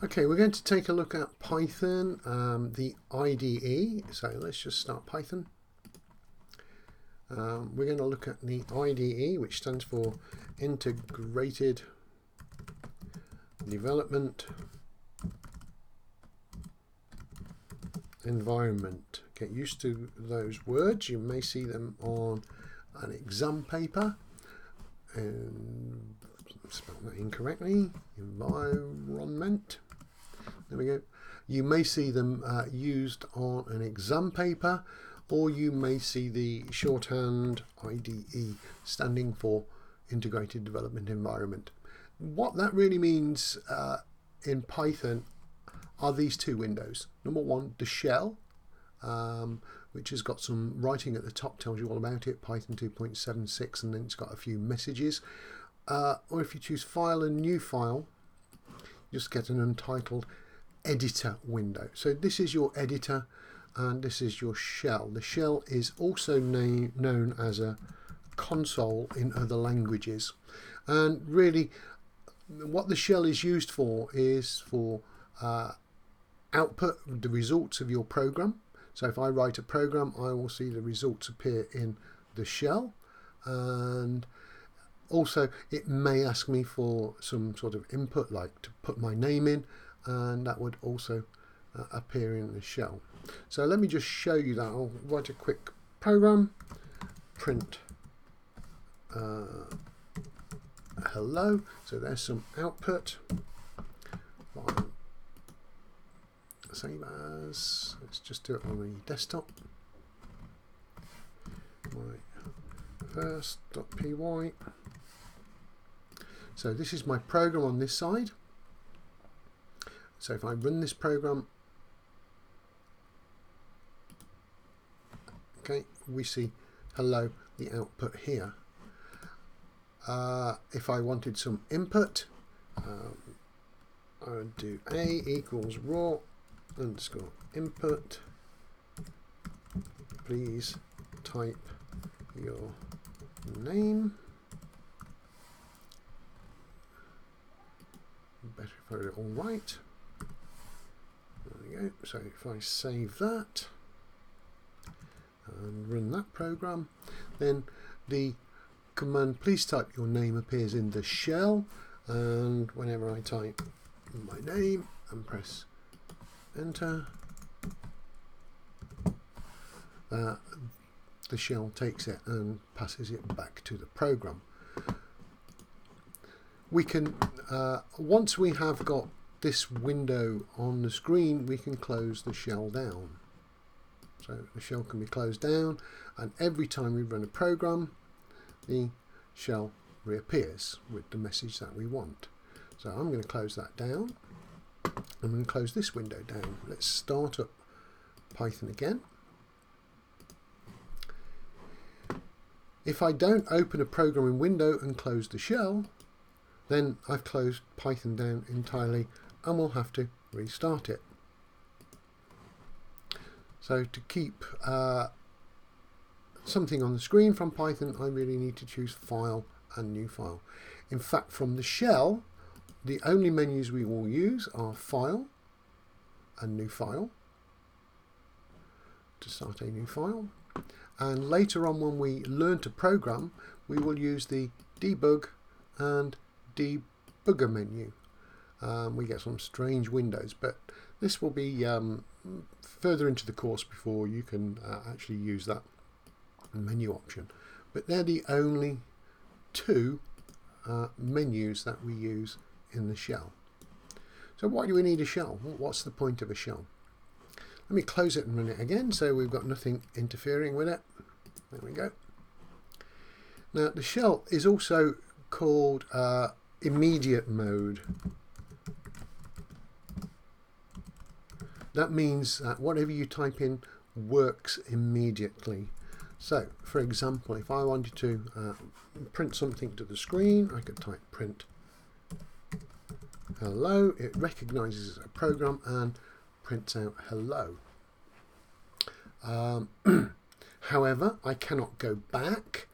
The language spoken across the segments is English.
Okay, we're going to take a look at Python, the IDE. So let's just start Python. We're going to look at the IDE, which stands for Integrated Development Environment. Get used to those words. You may see them on an exam paper. And spell that incorrectly. Environment. There we go. You may see them used on an exam paper, or you may see the shorthand IDE standing for Integrated Development Environment. What that really means in Python are these two windows. Number one, the shell, which has got some writing at the top, tells you all about it, Python 2.76, and then it's got a few messages. Or if you choose File and New File, you just get an untitled editor window. So this is your editor and this is your shell. The shell is also known as a console in other languages, and really what the shell is used for is for output the results of your program. So if I write a program, I will see the results appear in the shell, and also it may ask me for some sort of input, like to put my name in, and that would also appear in the shell. So let me just show you that. I'll write a quick program, print hello. So there's some output. Save as. Let's just do it on the desktop. My first.py. So this is my program on this side. So if I run this program, okay, we see hello, the output here. If I wanted some input, I would do a equals raw underscore input. Please type your name. Better if I wrote it all right. There we go. So if I save that and run that program, then the command please type your name appears in the shell, and whenever I type my name and press enter, the shell takes it and passes it back to the program. We can, once we have got this window on the screen, we can close the shell down. So the shell can be closed down, and every time we run a program, the shell reappears with the message that we want. So I'm going to close that down. I'm going to close this window down. Let's start up Python again. If I don't open a programming window and close the shell, then I've closed Python down entirely and we'll have to restart it. So to keep something on the screen from Python, I really need to choose File and New File. In fact, from the shell, the only menus we will use are File and New File to start a new file. And later on, when we learn to program, we will use the Debug and Debugger menu. We get some strange windows, but this will be further into the course before you can actually use that menu option. But they're the only two menus that we use in the shell. So why do we need a shell? What's the point of a shell? Let me close it and run it again, so we've got nothing interfering with it. There we go. Now the shell is also called immediate mode. That means that whatever you type in works immediately. So for example, if I wanted to print something to the screen, I could type print hello. It recognizes a program and prints out hello. However, I cannot go back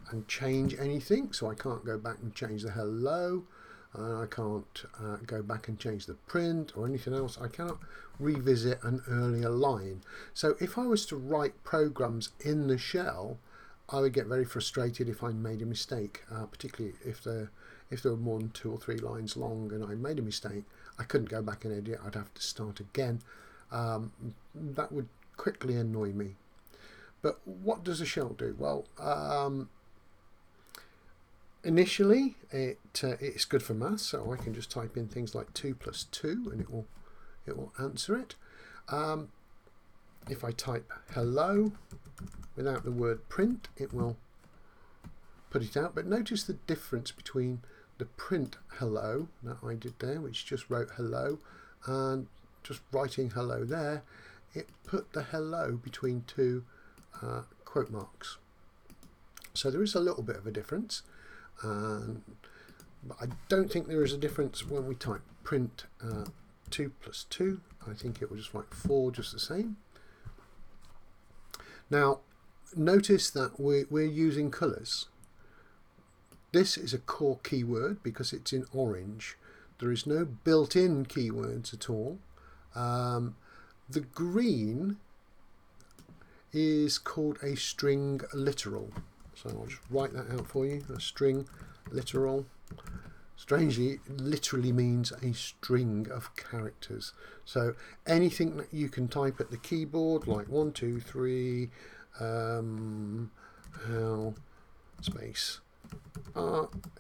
and change anything, so I can't go back and change the hello. I can't go back and change the print or anything else. I cannot revisit an earlier line. So if I was to write programs in the shell, I would get very frustrated if I made a mistake, particularly if they were more than 2 or 3 lines long and I made a mistake. I couldn't go back and edit. I'd have to start again. That would quickly annoy me. But what does a shell do? Well, initially it's good for maths, so I can just type in things like 2 plus 2 and it will answer it. If I type hello without the word print, it will put it out. But notice the difference between the print hello that I did there, which just wrote hello, and just writing hello there, it put the hello between 2 quote marks. So there is a little bit of a difference, but I don't think there is a difference when we type print 2 plus 2. I think it will just write 4 just the same. Now notice that we're using colours. This is a core keyword because it's in orange. There is no built-in keywords at all. The green is called a string literal. So I'll just write that out for you. A string literal. Strangely, it literally means a string of characters. So anything that you can type at the keyboard, like 1, 2, 3, how, space,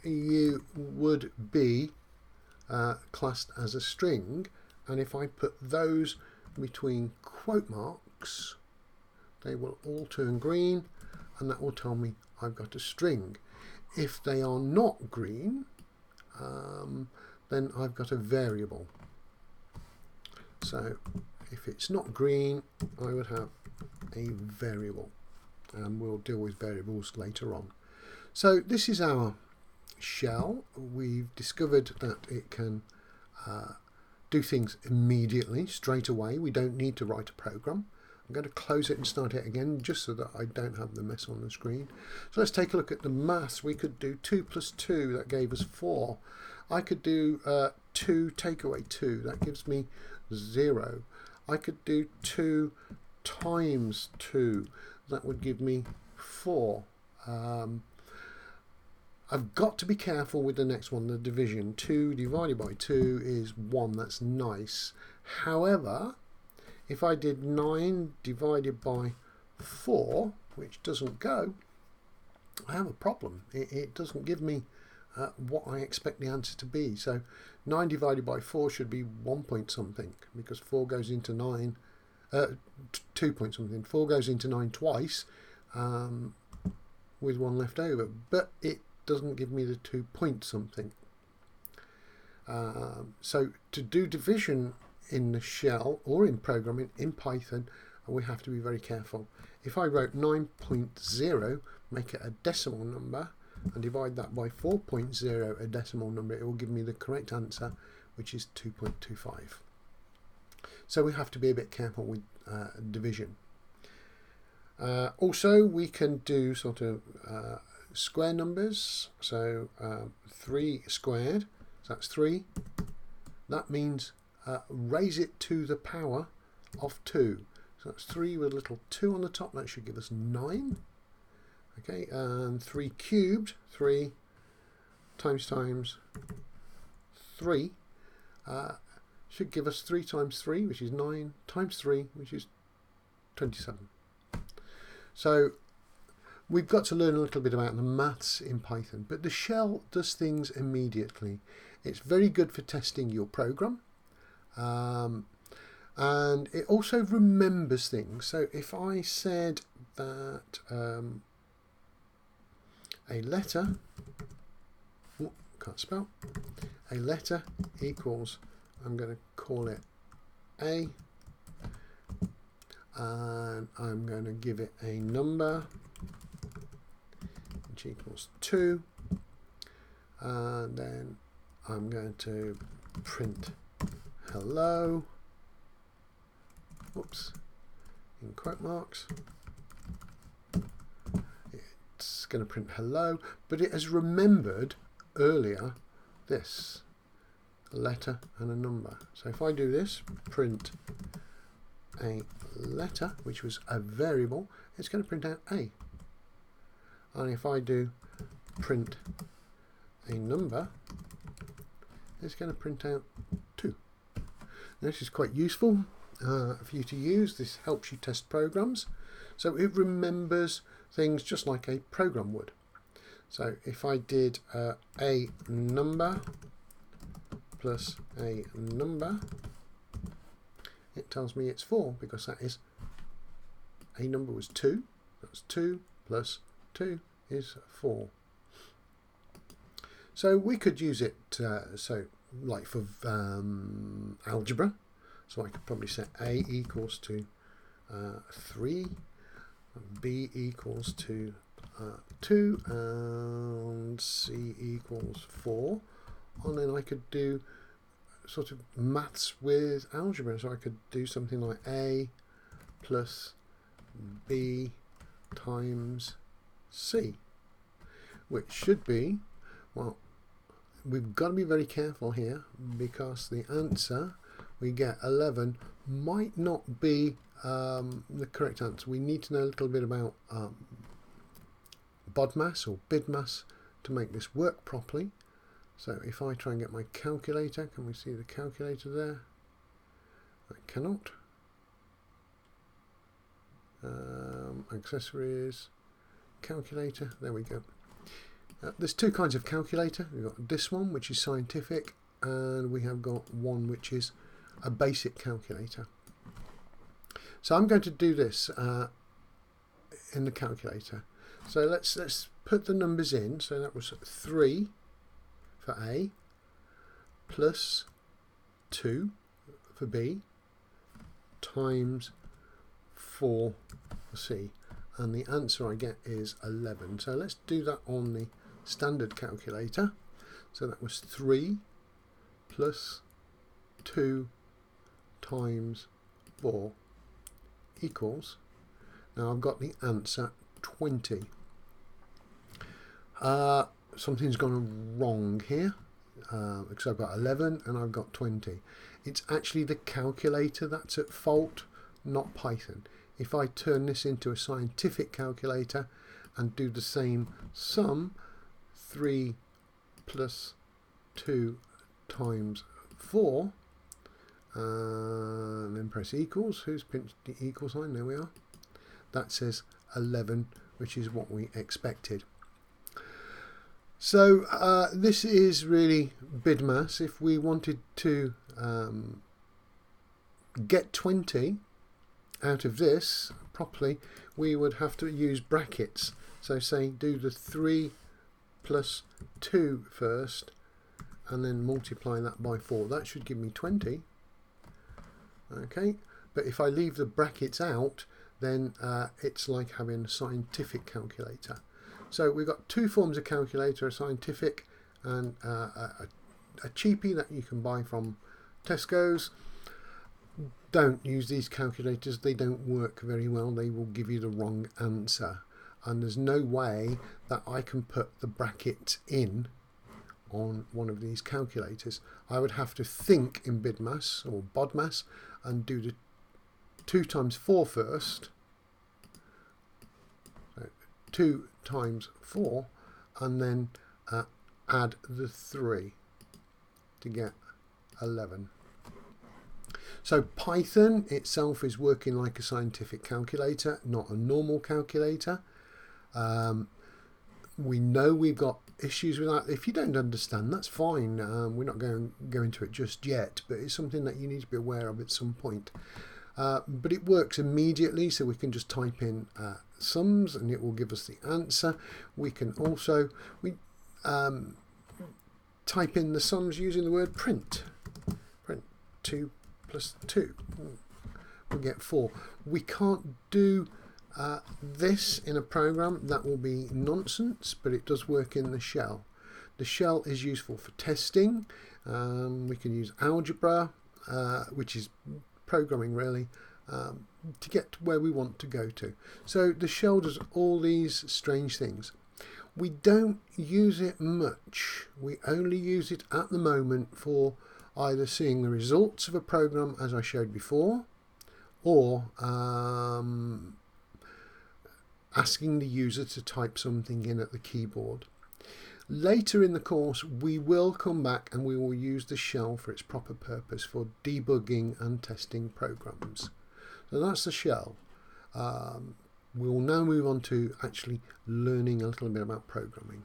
you would be classed as a string. And if I put those between quote marks, they will all turn green, and that will tell me I've got a string. If they are not green, then I've got a variable. So if it's not green, I would have a variable, and we'll deal with variables later on. So this is our shell. We've discovered that it can do things immediately, straight away. We don't need to write a program. I'm going to close it and start it again just so that I don't have the mess on the screen. So let's take a look at the maths. We could do 2 plus 2, that gave us 4. I could do 2 take away 2, that gives me 0. I could do 2 times 2, that would give me 4. I've got to be careful with the next one, the division. 2 divided by 2 is 1, that's nice. However, if I did 9 divided by 4, which doesn't go, I have a problem. It doesn't give me what I expect the answer to be. So 9 divided by 4 should be 1 point something, because 4 goes into 9, 2 point something. 4 goes into 9 twice, with 1 left over, but it doesn't give me the 2 point something. So to do division in the shell or in programming in Python, we have to be very careful. If I wrote 9.0, make it a decimal number, and divide that by 4.0, a decimal number, it will give me the correct answer, which is 2.25. So we have to be a bit careful with division. Also, we can do sort of square numbers. So 3 squared, so that's 3. That means raise it to the power of 2. So that's 3 with a little 2 on the top. That should give us 9. Okay, and 3 cubed, 3 times 3, should give us 3 times 3, which is 9, times 3, which is 27. So we've got to learn a little bit about the maths in Python, but the shell does things immediately. It's very good for testing your program, and it also remembers things. So if I said that a letter, can't spell, a letter equals, I'm going to call it A, and I'm going to give it a number which equals 2, and then I'm going to print hello, whoops, in quote marks. It's going to print hello, but it has remembered earlier this. a letter and a number. So if I do this, print a letter, which was a variable, it's going to print out A. And if I do print a number, it's going to print out 2. This is quite useful for you to use. This helps you test programs. So it remembers things just like a program would. So if I did a number plus a number, it tells me it's 4 because that is, a number was 2. That's 2 plus 2 is 4. So we could use it like for algebra. So I could probably set A equals to 3, B equals to 2, and C equals 4. And then I could do sort of maths with algebra. So I could do something like A plus B times C, which should be, well, we've got to be very careful here because the answer we get 11 might not be the correct answer. We need to know a little bit about BODMAS or BIDMAS to make this work properly. So if I try and get my calculator, can we see the calculator there? I cannot. Accessories, calculator, there we go. There's 2 kinds of calculator. We've got this one, which is scientific, and we have got one which is a basic calculator. So I'm going to do this in the calculator. So let's put the numbers in. So that was 3 for A, plus 2 for B, times 4 for C. And the answer I get is 11. So let's do that on the standard calculator. So that was 3 plus 2 times 4 equals, now I've got the answer 20. Something's gone wrong here because I've got 11 and I've got 20. It's actually the calculator that's at fault, not Python. If I turn this into a scientific calculator and do the same sum, 3 plus 2 times 4, and then press equals. Who's pinched the equal sign? There we are. That says 11, which is what we expected. So this is really BIDMAS. If we wanted to get 20 out of this properly, we would have to use brackets. So say do the 3 plus 2 first and then multiply that by 4. That should give me 20. Okay, but if I leave the brackets out, then it's like having a scientific calculator. So we've got 2 forms of calculator, a scientific and a cheapie that you can buy from Tesco's. Don't use these calculators, they don't work very well, they will give you the wrong answer. And there's no way that I can put the brackets in on one of these calculators. I would have to think in BIDMAS or BODMAS and do the 2 times 4 first. So 2 times 4 and then add the 3 to get 11. So Python itself is working like a scientific calculator, not a normal calculator. We know we've got issues with that. If you don't understand, that's fine. We're not going to go into it just yet, but it's something that you need to be aware of at some point. But it works immediately, so we can just type in sums and it will give us the answer. We can also type in the sums using the word print. Print 2 plus 2. We'll get 4. We can't do this in a program. That will be nonsense, but it does work in the shell. The shell is useful for testing. We can use algebra, which is programming really, to get to where we want to go to. So the shell does all these strange things. We don't use it much. We only use it at the moment for either seeing the results of a program as I showed before, or asking the user to type something in at the keyboard. Later in the course we will come back and we will use the shell for its proper purpose for debugging and testing programs. So that's the shell. We will now move on to actually learning a little bit about programming.